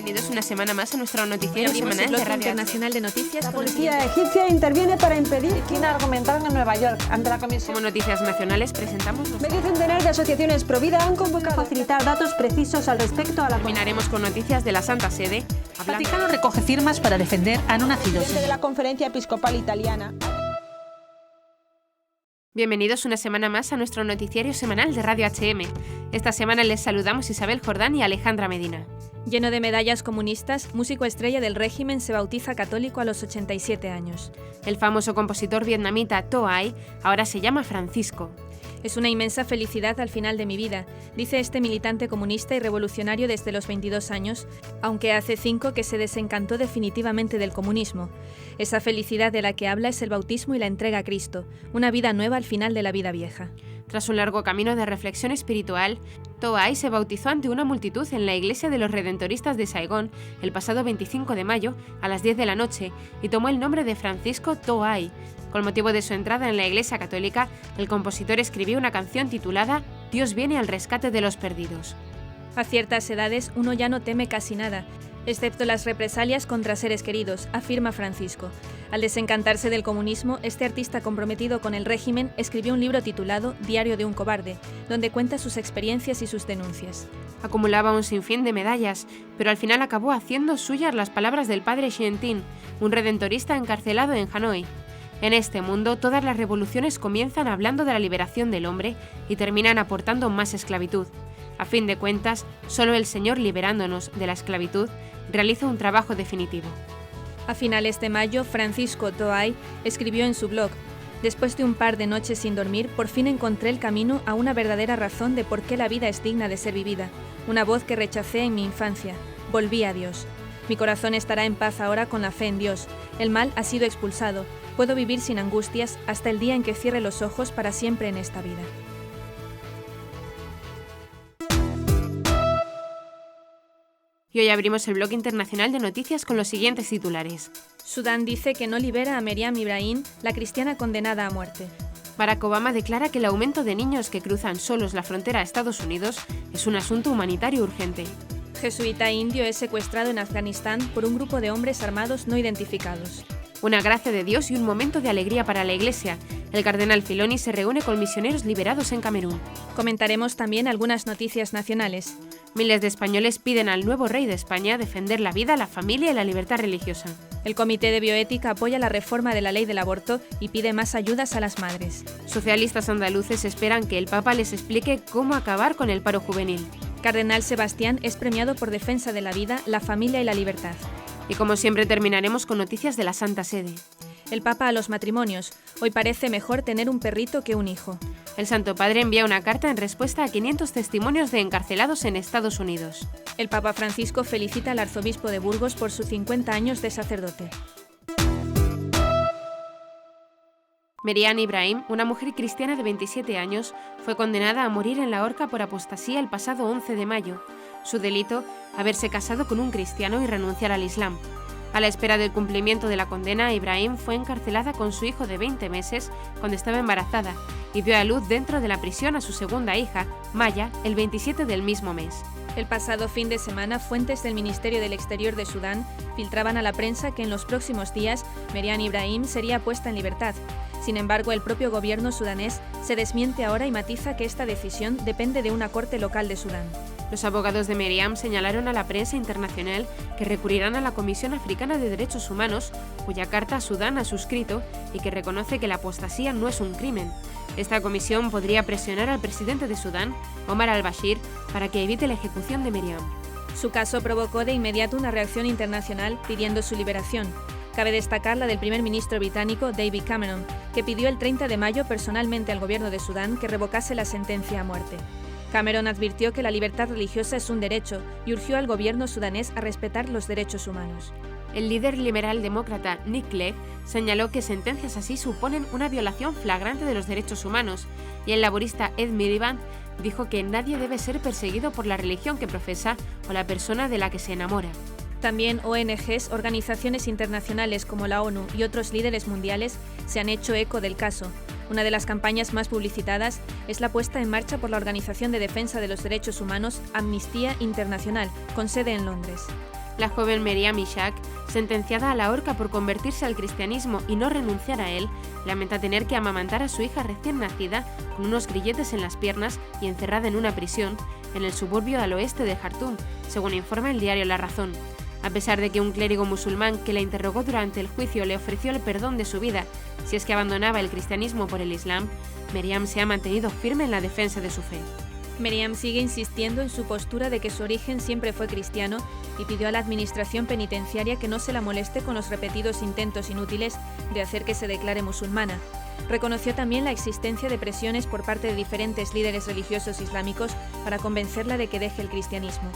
Bienvenidos una semana más a nuestro noticiero semanal de Radio Internacional de Noticias. La policía egipcia interviene para impedir que China argumentaron en Nueva York ante la comisión. Como noticias nacionales presentamos Medio centenar de asociaciones pro vida han convocado a facilitar datos precisos al respecto a la... Terminaremos con noticias de la Santa Sede. Vaticano recoge firmas para defender a no nacidos. Desde la Conferencia Episcopal Italiana. Bienvenidos una semana más a nuestro noticiario semanal de Radio HM. Esta semana les saludamos Isabel Jordán y Alejandra Medina. Lleno de medallas comunistas, músico estrella del régimen se bautiza católico a los 87 años. El famoso compositor vietnamita To Ai ahora se llama Francisco. Es una inmensa felicidad al final de mi vida, dice este militante comunista y revolucionario desde los 22 años, aunque hace 5 que se desencantó definitivamente del comunismo. Esa felicidad de la que habla es el bautismo y la entrega a Cristo, una vida nueva al final de la vida vieja. Tras un largo camino de reflexión espiritual, To Ai se bautizó ante una multitud en la iglesia de los Redentoristas de Saigón el pasado 25 de mayo a las 10 de la noche y tomó el nombre de Francisco To Ai. Con motivo de su entrada en la Iglesia Católica, el compositor escribió una canción titulada Dios viene al rescate de los perdidos. A ciertas edades uno ya no teme casi nada, excepto las represalias contra seres queridos, afirma Francisco. Al desencantarse del comunismo, este artista comprometido con el régimen escribió un libro titulado Diario de un cobarde, donde cuenta sus experiencias y sus denuncias. Acumulaba un sinfín de medallas, pero al final acabó haciendo suyas las palabras del padre Hien Tin, un redentorista encarcelado en Hanoi. En este mundo, todas las revoluciones comienzan hablando de la liberación del hombre y terminan aportando más esclavitud. A fin de cuentas, solo el Señor liberándonos de la esclavitud realiza un trabajo definitivo. A finales de mayo, Francisco To Ai escribió en su blog: después de un par de noches sin dormir, por fin encontré el camino a una verdadera razón de por qué la vida es digna de ser vivida. Una voz que rechacé en mi infancia. Volví a Dios. Mi corazón estará en paz ahora con la fe en Dios. El mal ha sido expulsado. Puedo vivir sin angustias hasta el día en que cierre los ojos para siempre en esta vida. Y hoy abrimos el blog internacional de noticias con los siguientes titulares. Sudán dice que no libera a Meriam Ibrahim, la cristiana condenada a muerte. Barack Obama declara que el aumento de niños que cruzan solos la frontera a Estados Unidos es un asunto humanitario urgente. Jesuita indio es secuestrado en Afganistán por un grupo de hombres armados no identificados. Una gracia de Dios y un momento de alegría para la Iglesia. El cardenal Filoni se reúne con misioneros liberados en Camerún. Comentaremos también algunas noticias nacionales. Miles de españoles piden al nuevo rey de España defender la vida, la familia y la libertad religiosa. El Comité de Bioética apoya la reforma de la ley del aborto y pide más ayudas a las madres. Socialistas andaluces esperan que el Papa les explique cómo acabar con el paro juvenil. Cardenal Sebastián es premiado por defensa de la vida, la familia y la libertad. Y como siempre terminaremos con noticias de la Santa Sede. El Papa a los matrimonios. Hoy parece mejor tener un perrito que un hijo. El Santo Padre envía una carta en respuesta a 500 testimonios de encarcelados en Estados Unidos. El Papa Francisco felicita al arzobispo de Burgos por sus 50 años de sacerdote. Meriam Ibrahim, una mujer cristiana de 27 años, fue condenada a morir en la horca por apostasía el pasado 11 de mayo. Su delito, haberse casado con un cristiano y renunciar al Islam. A la espera del cumplimiento de la condena, Ibrahim fue encarcelada con su hijo de 20 meses cuando estaba embarazada y dio a luz dentro de la prisión a su segunda hija, Maya, el 27 del mismo mes. El pasado fin de semana, fuentes del Ministerio del Exterior de Sudán filtraban a la prensa que en los próximos días Meriam Ibrahim sería puesta en libertad. Sin embargo, el propio gobierno sudanés se desmiente ahora y matiza que esta decisión depende de una corte local de Sudán. Los abogados de Meriam señalaron a la prensa internacional que recurrirán a la Comisión Africana de Derechos Humanos, cuya carta Sudán ha suscrito y que reconoce que la apostasía no es un crimen. Esta comisión podría presionar al presidente de Sudán, Omar al-Bashir, para que evite la ejecución de Meriam. Su caso provocó de inmediato una reacción internacional pidiendo su liberación. Cabe destacar la del primer ministro británico David Cameron, que pidió el 30 de mayo personalmente al gobierno de Sudán que revocase la sentencia a muerte. Cameron advirtió que la libertad religiosa es un derecho y urgió al gobierno sudanés a respetar los derechos humanos. El líder liberal demócrata Nick Clegg señaló que sentencias así suponen una violación flagrante de los derechos humanos, y el laborista Ed Miliband dijo que nadie debe ser perseguido por la religión que profesa o la persona de la que se enamora. También ONGs, organizaciones internacionales como la ONU y otros líderes mundiales se han hecho eco del caso. Una de las campañas más publicitadas es la puesta en marcha por la Organización de Defensa de los Derechos Humanos Amnistía Internacional, con sede en Londres. La joven Meriam Ishaq, sentenciada a la horca por convertirse al cristianismo y no renunciar a él, lamenta tener que amamantar a su hija recién nacida con unos grilletes en las piernas y encerrada en una prisión en el suburbio al oeste de Jartum, según informa el diario La Razón. A pesar de que un clérigo musulmán que la interrogó durante el juicio le ofreció el perdón de su vida si es que abandonaba el cristianismo por el Islam, Meriam se ha mantenido firme en la defensa de su fe. Meriam sigue insistiendo en su postura de que su origen siempre fue cristiano y pidió a la administración penitenciaria que no se la moleste con los repetidos intentos inútiles de hacer que se declare musulmana. Reconoció también la existencia de presiones por parte de diferentes líderes religiosos islámicos para convencerla de que deje el cristianismo.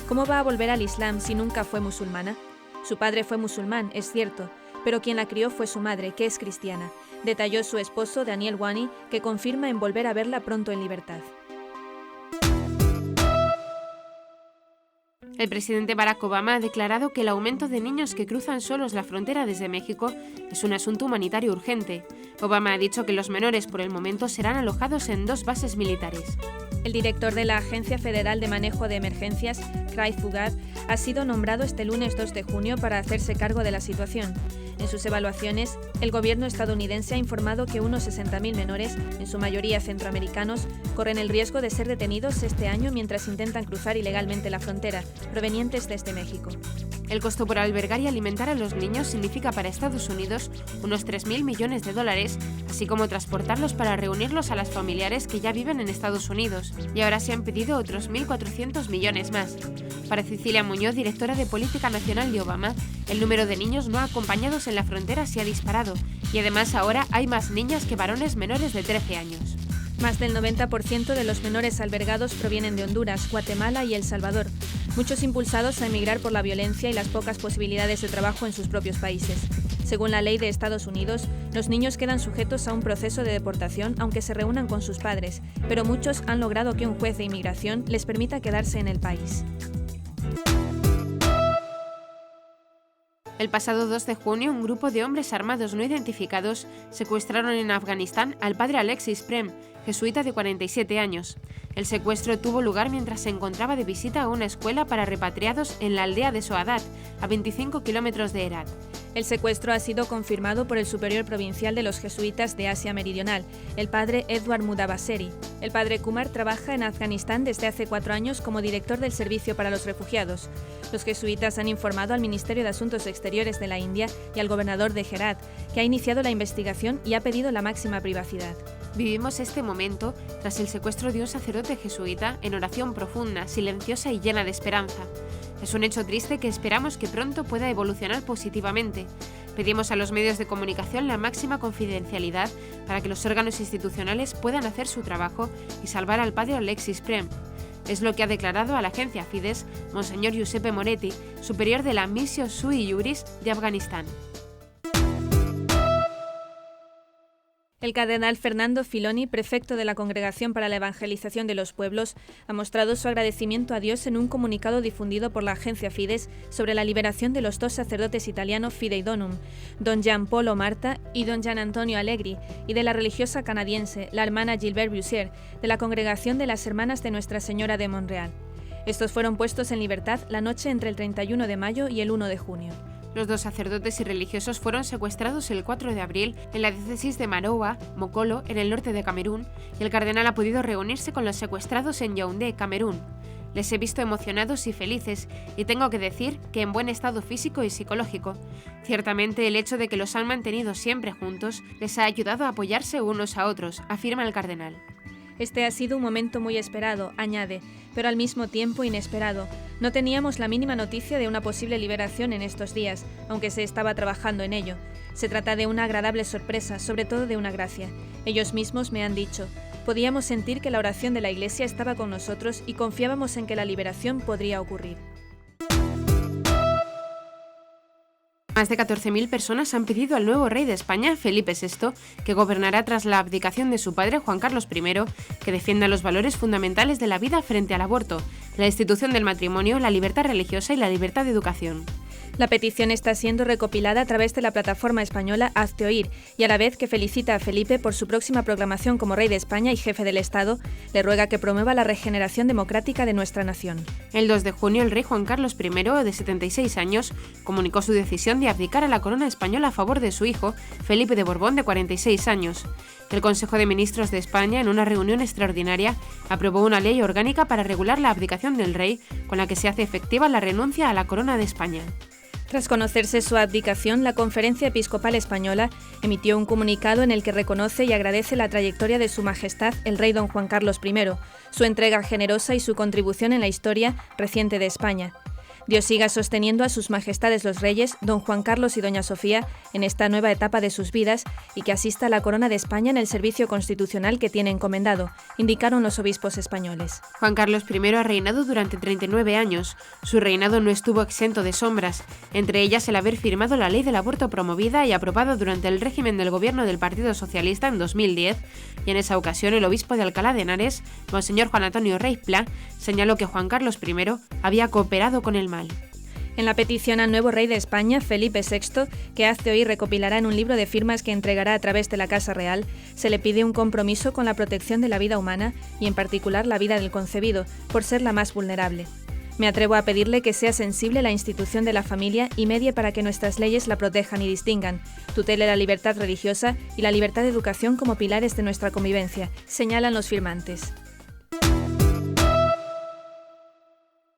¿Cómo va a volver al Islam si nunca fue musulmana? Su padre fue musulmán, es cierto, pero quien la crió fue su madre, que es cristiana, detalló su esposo Daniel Wani, que confirma en volver a verla pronto en libertad. El presidente Barack Obama ha declarado que el aumento de niños que cruzan solos la frontera desde México es un asunto humanitario urgente. Obama ha dicho que los menores por el momento serán alojados en 2 bases militares. El director de la Agencia Federal de Manejo de Emergencias, Craig Fugaz, ha sido nombrado este lunes 2 de junio para hacerse cargo de la situación. En sus evaluaciones, el gobierno estadounidense ha informado que unos 60.000 menores, en su mayoría centroamericanos, corren el riesgo de ser detenidos este año mientras intentan cruzar ilegalmente la frontera, provenientes desde México. El costo por albergar y alimentar a los niños significa para Estados Unidos unos 3.000 millones de dólares, así como transportarlos para reunirlos a las familiares que ya viven en Estados Unidos, y ahora se han pedido otros 1.400 millones más. Para Cecilia Muñoz, directora de Política Nacional de Obama, el número de niños no acompañados en la frontera se ha disparado, y además ahora hay más niñas que varones menores de 13 años. Más del 90% de los menores albergados provienen de Honduras, Guatemala y El Salvador, muchos impulsados a emigrar por la violencia y las pocas posibilidades de trabajo en sus propios países. Según la ley de Estados Unidos, los niños quedan sujetos a un proceso de deportación aunque se reúnan con sus padres, pero muchos han logrado que un juez de inmigración les permita quedarse en el país. El pasado 2 de junio, un grupo de hombres armados no identificados secuestraron en Afganistán al padre Alexis Prem, jesuita de 47 años. El secuestro tuvo lugar mientras se encontraba de visita a una escuela para repatriados en la aldea de Soadat, a 25 kilómetros de Herat. El secuestro ha sido confirmado por el superior provincial de los jesuitas de Asia Meridional, el padre Edward Mudavaseri. El padre Kumar trabaja en Afganistán desde hace 4 años como director del Servicio para los Refugiados. Los jesuitas han informado al Ministerio de Asuntos Exteriores de la India y al gobernador de Herat, que ha iniciado la investigación y ha pedido la máxima privacidad. Vivimos este momento tras el secuestro de un sacerdote jesuita en oración profunda, silenciosa y llena de esperanza. Es un hecho triste que esperamos que pronto pueda evolucionar positivamente. Pedimos a los medios de comunicación la máxima confidencialidad para que los órganos institucionales puedan hacer su trabajo y salvar al padre Alexis Prem. Es lo que ha declarado a la agencia Fides Monseñor Giuseppe Moretti, superior de la Missio Sui Iuris de Afganistán. El cardenal Fernando Filoni, prefecto de la Congregación para la Evangelización de los Pueblos, ha mostrado su agradecimiento a Dios en un comunicado difundido por la agencia Fides sobre la liberación de los 2 sacerdotes italianos Fidei Donum, don Gian Polo Marta y don Gian Antonio Allegri, y de la religiosa canadiense, la hermana Gilbert Bussier, de la Congregación de las Hermanas de Nuestra Señora de Montreal. Estos fueron puestos en libertad la noche entre el 31 de mayo y el 1 de junio. Los 2 sacerdotes y religiosos fueron secuestrados el 4 de abril en la diócesis de Maroua, Mokolo, en el norte de Camerún, y el cardenal ha podido reunirse con los secuestrados en Yaoundé, Camerún. Les he visto emocionados y felices, y tengo que decir que en buen estado físico y psicológico. Ciertamente el hecho de que los han mantenido siempre juntos les ha ayudado a apoyarse unos a otros, afirma el cardenal. Este ha sido un momento muy esperado, añade, pero al mismo tiempo inesperado. No teníamos la mínima noticia de una posible liberación en estos días, aunque se estaba trabajando en ello. Se trata de una agradable sorpresa, sobre todo de una gracia. Ellos mismos me han dicho, podíamos sentir que la oración de la Iglesia estaba con nosotros y confiábamos en que la liberación podría ocurrir. Más de 14.000 personas han pedido al nuevo rey de España, Felipe VI, que gobernará tras la abdicación de su padre, Juan Carlos I, que defienda los valores fundamentales de la vida frente al aborto, la institución del matrimonio, la libertad religiosa y la libertad de educación. La petición está siendo recopilada a través de la plataforma española Hazte Oír y a la vez que felicita a Felipe por su próxima proclamación como rey de España y jefe del Estado, le ruega que promueva la regeneración democrática de nuestra nación. El 2 de junio, el rey Juan Carlos I, de 76 años, comunicó su decisión de abdicar a la corona española a favor de su hijo, Felipe de Borbón, de 46 años. El Consejo de Ministros de España, en una reunión extraordinaria, aprobó una ley orgánica para regular la abdicación del rey, con la que se hace efectiva la renuncia a la corona de España. Tras conocerse su abdicación, la Conferencia Episcopal Española emitió un comunicado en el que reconoce y agradece la trayectoria de Su Majestad el Rey don Juan Carlos I, su entrega generosa y su contribución en la historia reciente de España. Dios siga sosteniendo a sus majestades los reyes, don Juan Carlos y doña Sofía, en esta nueva etapa de sus vidas y que asista a la corona de España en el servicio constitucional que tiene encomendado, indicaron los obispos españoles. Juan Carlos I ha reinado durante 39 años. Su reinado no estuvo exento de sombras, entre ellas el haber firmado la ley del aborto promovida y aprobada durante el régimen del gobierno del Partido Socialista en 2010, y en esa ocasión el obispo de Alcalá de Henares, monseñor Juan Antonio Rey Pla, señaló que Juan Carlos I había cooperado con el mal. En la petición al nuevo rey de España, Felipe VI, que Hazte Oír recopilará en un libro de firmas que entregará a través de la Casa Real, se le pide un compromiso con la protección de la vida humana y en particular la vida del concebido, por ser la más vulnerable. Me atrevo a pedirle que sea sensible la institución de la familia y medie para que nuestras leyes la protejan y distingan, tutele la libertad religiosa y la libertad de educación como pilares de nuestra convivencia, señalan los firmantes.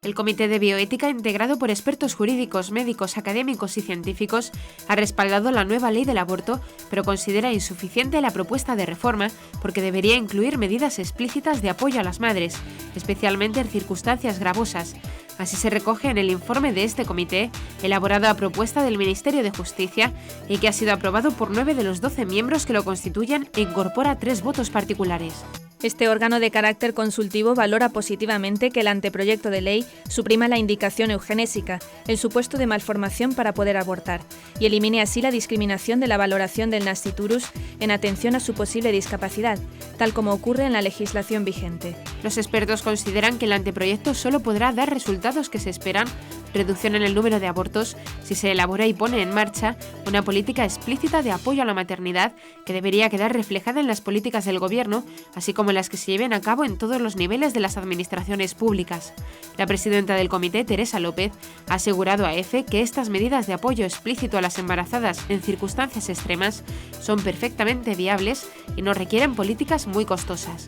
El Comité de Bioética, integrado por expertos jurídicos, médicos, académicos y científicos, ha respaldado la nueva ley del aborto, pero considera insuficiente la propuesta de reforma porque debería incluir medidas explícitas de apoyo a las madres, especialmente en circunstancias gravosas. Así se recoge en el informe de este comité, elaborado a propuesta del Ministerio de Justicia y que ha sido aprobado por 9 de los 12 miembros que lo constituyen e incorpora 3 votos particulares. Este órgano de carácter consultivo valora positivamente que el anteproyecto de ley suprima la indicación eugenésica, el supuesto de malformación para poder abortar, y elimine así la discriminación de la valoración del nasciturus en atención a su posible discapacidad, tal como ocurre en la legislación vigente. Los expertos consideran que el anteproyecto solo podrá dar resultados que se esperan, reducción en el número de abortos, si se elabora y pone en marcha una política explícita de apoyo a la maternidad que debería quedar reflejada en las políticas del Gobierno, así como en las que se lleven a cabo en todos los niveles de las administraciones públicas. La presidenta del comité, Teresa López, ha asegurado a EFE que estas medidas de apoyo explícito a las embarazadas en circunstancias extremas son perfectamente viables y no requieren políticas muy costosas.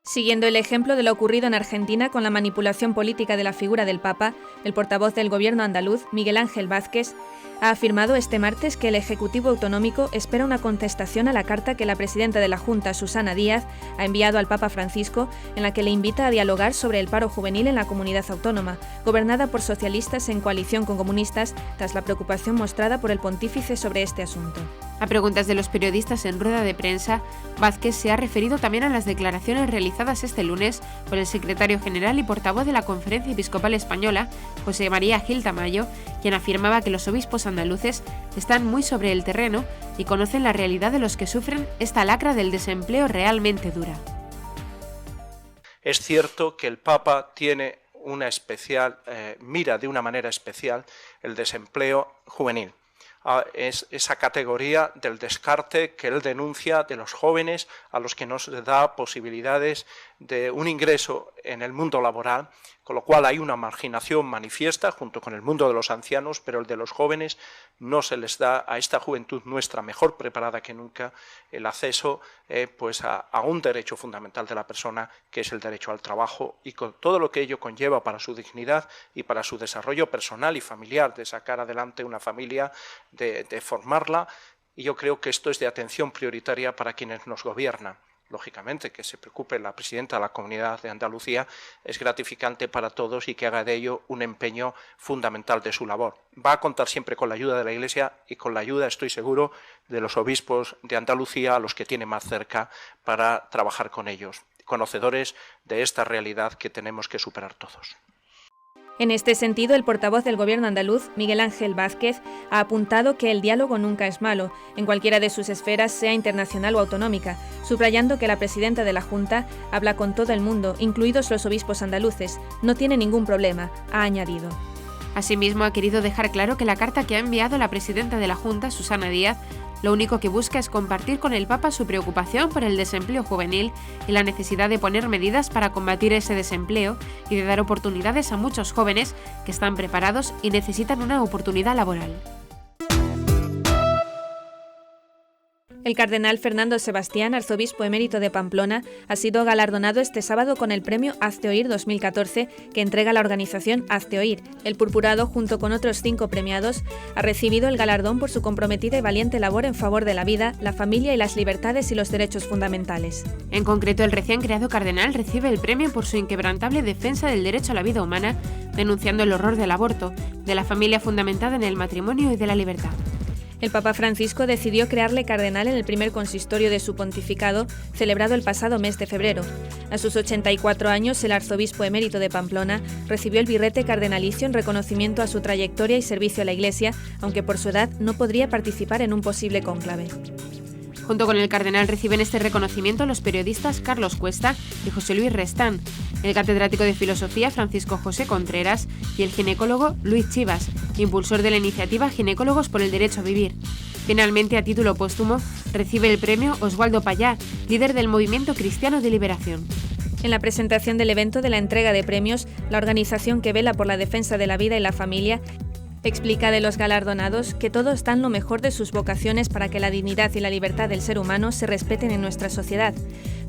Siguiendo el ejemplo de lo ocurrido en Argentina con la manipulación política de la figura del Papa, el portavoz del gobierno andaluz, Miguel Ángel Vázquez, ha afirmado este martes que el Ejecutivo Autonómico espera una contestación a la carta que la presidenta de la Junta, Susana Díaz, ha enviado al Papa Francisco, en la que le invita a dialogar sobre el paro juvenil en la comunidad autónoma, gobernada por socialistas en coalición con comunistas, tras la preocupación mostrada por el pontífice sobre este asunto. A preguntas de los periodistas en rueda de prensa, Vázquez se ha referido también a las declaraciones realizadas este lunes por el secretario general y portavoz de la Conferencia Episcopal Española, José María Gil Tamayo, quien afirmaba que los obispos andaluces están muy sobre el terreno y conocen la realidad de los que sufren esta lacra del desempleo realmente dura. Es cierto que el Papa tiene una especial, mira de una manera especial el desempleo juvenil. Es esa categoría del descarte que él denuncia de los jóvenes a los que no se da posibilidades de un ingreso en el mundo laboral, con lo cual hay una marginación manifiesta junto con el mundo de los ancianos, pero el de los jóvenes no se les da a esta juventud nuestra mejor preparada que nunca el acceso a un derecho fundamental de la persona, que es el derecho al trabajo, y con todo lo que ello conlleva para su dignidad y para su desarrollo personal y familiar, de sacar adelante una familia, de formarla, y yo creo que esto es de atención prioritaria para quienes nos gobiernan. Lógicamente, que se preocupe la presidenta de la Comunidad de Andalucía es gratificante para todos y que haga de ello un empeño fundamental de su labor. Va a contar siempre con la ayuda de la Iglesia y con la ayuda, estoy seguro, de los obispos de Andalucía, a los que tiene más cerca, para trabajar con ellos, conocedores de esta realidad que tenemos que superar todos. En este sentido, el portavoz del Gobierno andaluz, Miguel Ángel Vázquez, ha apuntado que el diálogo nunca es malo, en cualquiera de sus esferas, sea internacional o autonómica, subrayando que la presidenta de la Junta habla con todo el mundo, incluidos los obispos andaluces. No tiene ningún problema, ha añadido. Asimismo, ha querido dejar claro que la carta que ha enviado la presidenta de la Junta, Susana Díaz, lo único que busca es compartir con el Papa su preocupación por el desempleo juvenil y la necesidad de poner medidas para combatir ese desempleo y de dar oportunidades a muchos jóvenes que están preparados y necesitan una oportunidad laboral. El cardenal Fernando Sebastián, arzobispo emérito de Pamplona, ha sido galardonado este sábado con el premio Hazte Oír 2014 que entrega la organización Hazte Oír. El purpurado, junto con otros 5 premiados, ha recibido el galardón por su comprometida y valiente labor en favor de la vida, la familia y las libertades y los derechos fundamentales. En concreto, el recién creado cardenal recibe el premio por su inquebrantable defensa del derecho a la vida humana, denunciando el horror del aborto, de la familia fundamentada en el matrimonio y de la libertad. El Papa Francisco decidió crearle cardenal en el primer consistorio de su pontificado, celebrado el pasado mes de febrero. A sus 84 años, el arzobispo emérito de Pamplona recibió el birrete cardenalicio en reconocimiento a su trayectoria y servicio a la Iglesia, aunque por su edad no podría participar en un posible cónclave. Junto con el cardenal reciben este reconocimiento los periodistas Carlos Cuesta y José Luis Restán, el catedrático de Filosofía Francisco José Contreras y el ginecólogo Luis Chivas, impulsor de la iniciativa Ginecólogos por el Derecho a Vivir. Finalmente, a título póstumo, recibe el premio Oswaldo Payá, líder del Movimiento Cristiano de Liberación. En la presentación del evento de la entrega de premios, la organización que vela por la defensa de la vida y la familia explica de los galardonados que todos dan lo mejor de sus vocaciones para que la dignidad y la libertad del ser humano se respeten en nuestra sociedad.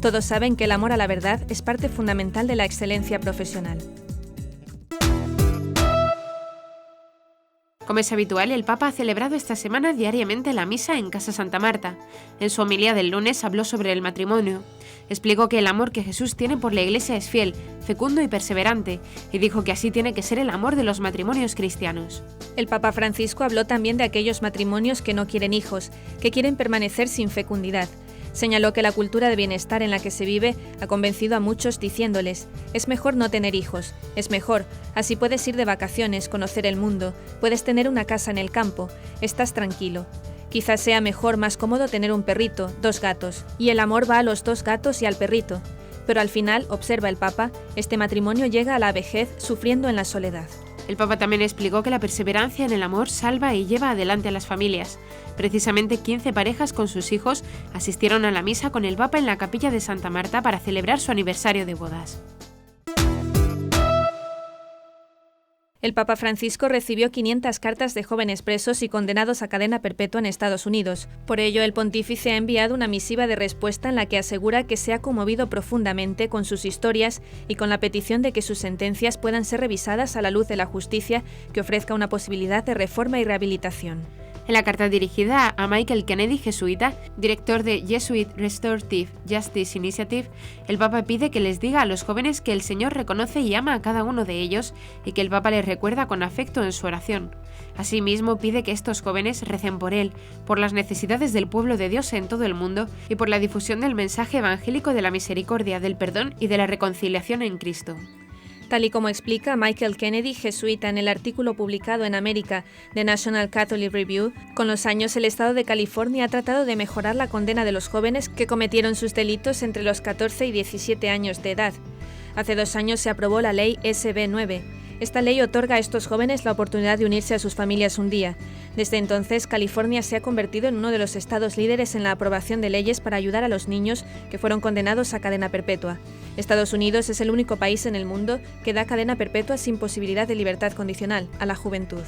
Todos saben que el amor a la verdad es parte fundamental de la excelencia profesional. Como es habitual, el Papa ha celebrado esta semana diariamente la misa en Casa Santa Marta. En su homilía del lunes habló sobre el matrimonio. Explicó que el amor que Jesús tiene por la Iglesia es fiel, fecundo y perseverante, y dijo que así tiene que ser el amor de los matrimonios cristianos. El Papa Francisco habló también de aquellos matrimonios que no quieren hijos, que quieren permanecer sin fecundidad. Señaló que la cultura de bienestar en la que se vive ha convencido a muchos diciéndoles: es mejor no tener hijos, es mejor, así puedes ir de vacaciones, conocer el mundo, puedes tener una casa en el campo, estás tranquilo. Quizás sea mejor, más cómodo tener un perrito, 2 gatos, y el amor va a los 2 gatos y al perrito. Pero al final, observa el Papa, este matrimonio llega a la vejez sufriendo en la soledad. El Papa también explicó que la perseverancia en el amor salva y lleva adelante a las familias. Precisamente 15 parejas con sus hijos asistieron a la misa con el Papa en la capilla de Santa Marta para celebrar su aniversario de bodas. El Papa Francisco recibió 500 cartas de jóvenes presos y condenados a cadena perpetua en Estados Unidos. Por ello, el pontífice ha enviado una misiva de respuesta en la que asegura que se ha conmovido profundamente con sus historias y con la petición de que sus sentencias puedan ser revisadas a la luz de la justicia que ofrezca una posibilidad de reforma y rehabilitación. En la carta dirigida a Michael Kennedy, jesuita, director de Jesuit Restorative Justice Initiative, el Papa pide que les diga a los jóvenes que el Señor reconoce y ama a cada uno de ellos y que el Papa les recuerda con afecto en su oración. Asimismo, pide que estos jóvenes recen por él, por las necesidades del pueblo de Dios en todo el mundo y por la difusión del mensaje evangélico de la misericordia, del perdón y de la reconciliación en Cristo. Tal y como explica Michael Kennedy, jesuita, en el artículo publicado en América de National Catholic Review, con los años el Estado de California ha tratado de mejorar la condena de los jóvenes que cometieron sus delitos entre los 14 y 17 años de edad. Hace 2 años se aprobó la ley SB 9. Esta ley otorga a estos jóvenes la oportunidad de unirse a sus familias un día. Desde entonces, California se ha convertido en uno de los estados líderes en la aprobación de leyes para ayudar a los niños que fueron condenados a cadena perpetua. Estados Unidos es el único país en el mundo que da cadena perpetua sin posibilidad de libertad condicional a la juventud.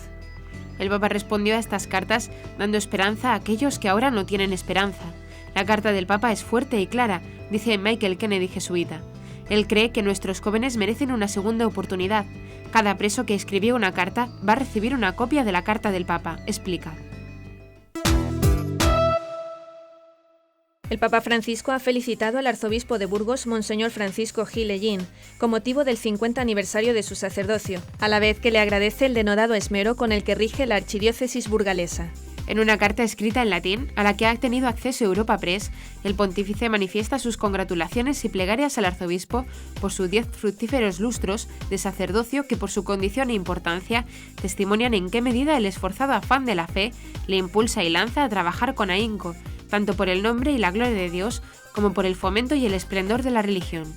El Papa respondió a estas cartas dando esperanza a aquellos que ahora no tienen esperanza. La carta del Papa es fuerte y clara, dice Michael Kennedy, jesuita. Él cree que nuestros jóvenes merecen una segunda oportunidad. Cada preso que escribió una carta va a recibir una copia de la carta del Papa, explica. El Papa Francisco ha felicitado al arzobispo de Burgos, Monseñor Francisco Gil Ellín, con motivo del 50 aniversario de su sacerdocio, a la vez que le agradece el denodado esmero con el que rige la archidiócesis burgalesa. En una carta escrita en latín, a la que ha tenido acceso Europa Press, el pontífice manifiesta sus congratulaciones y plegarias al arzobispo por sus 10 fructíferos lustros de sacerdocio que por su condición e importancia testimonian en qué medida el esforzado afán de la fe le impulsa y lanza a trabajar con ahínco, tanto por el nombre y la gloria de Dios como por el fomento y el esplendor de la religión.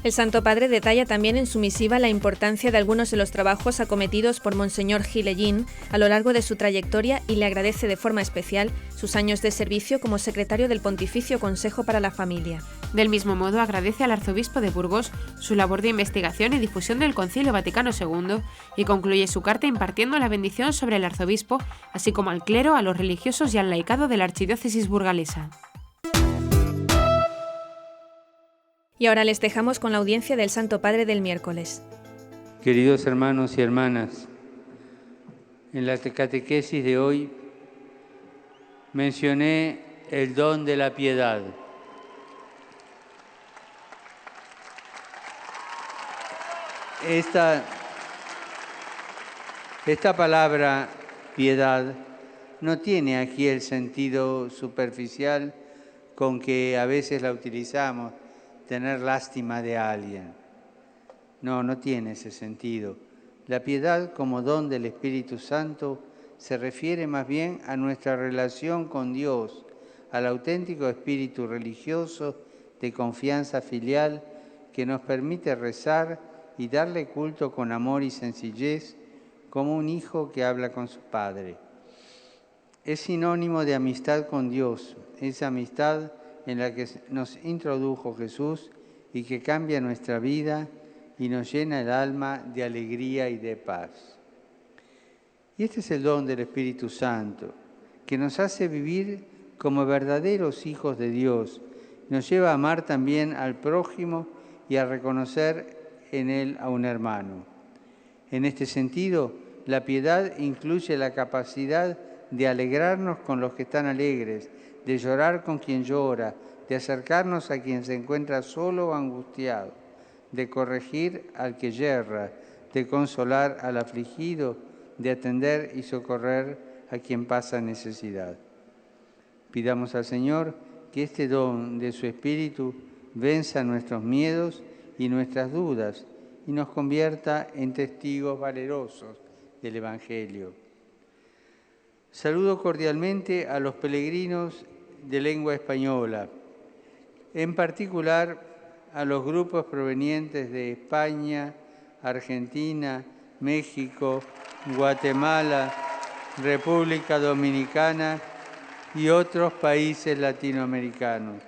El Santo Padre detalla también en su misiva la importancia de algunos de los trabajos acometidos por Monseñor Gilellín a lo largo de su trayectoria y le agradece de forma especial sus años de servicio como secretario del Pontificio Consejo para la Familia. Del mismo modo, agradece al arzobispo de Burgos su labor de investigación y difusión del Concilio Vaticano II y concluye su carta impartiendo la bendición sobre el arzobispo, así como al clero, a los religiosos y al laicado de la archidiócesis burgalesa. Y ahora les dejamos con la audiencia del Santo Padre del miércoles. Queridos hermanos y hermanas, en la catequesis de hoy mencioné el don de la piedad. Esta palabra piedad no tiene aquí el sentido superficial con que a veces la utilizamos, tener lástima de alguien. No tiene ese sentido. La piedad como don del Espíritu Santo se refiere más bien a nuestra relación con Dios, al auténtico espíritu religioso de confianza filial que nos permite rezar y darle culto con amor y sencillez como un hijo que habla con su padre. Es sinónimo de amistad con Dios, esa amistad en la que nos introdujo Jesús y que cambia nuestra vida y nos llena el alma de alegría y de paz. Y este es el don del Espíritu Santo, que nos hace vivir como verdaderos hijos de Dios, nos lleva a amar también al prójimo y a reconocer en él a un hermano. En este sentido, la piedad incluye la capacidad de alegrarnos con los que están alegres, de llorar con quien llora, de acercarnos a quien se encuentra solo o angustiado, de corregir al que yerra, de consolar al afligido, de atender y socorrer a quien pasa necesidad. Pidamos al Señor que este don de su Espíritu venza nuestros miedos y nuestras dudas y nos convierta en testigos valerosos del Evangelio. Saludo cordialmente a los peregrinos de lengua española, en particular a los grupos provenientes de España, Argentina, México, Guatemala, República Dominicana y otros países latinoamericanos.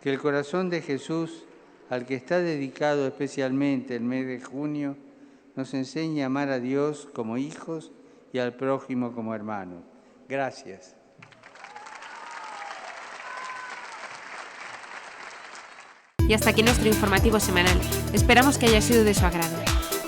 Que el corazón de Jesús, al que está dedicado especialmente el mes de junio, nos enseñe a amar a Dios como hijos y al prójimo como hermanos. Gracias. Y hasta aquí nuestro informativo semanal. Esperamos que haya sido de su agrado.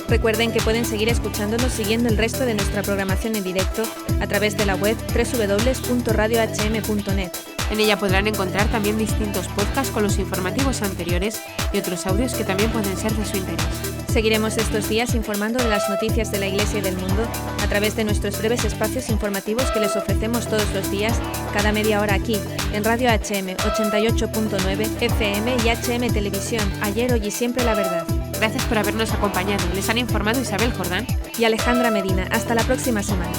Recuerden que pueden seguir escuchándonos siguiendo el resto de nuestra programación en directo a través de la web www.radiohm.net. En ella podrán encontrar también distintos podcasts con los informativos anteriores y otros audios que también pueden ser de su interés. Seguiremos estos días informando de las noticias de la Iglesia y del mundo a través de nuestros breves espacios informativos que les ofrecemos todos los días, cada media hora aquí, en Radio HM 88.9 FM y HM Televisión, ayer, hoy y siempre la verdad. Gracias por habernos acompañado. Les han informado Isabel Jordán y Alejandra Medina. Hasta la próxima semana.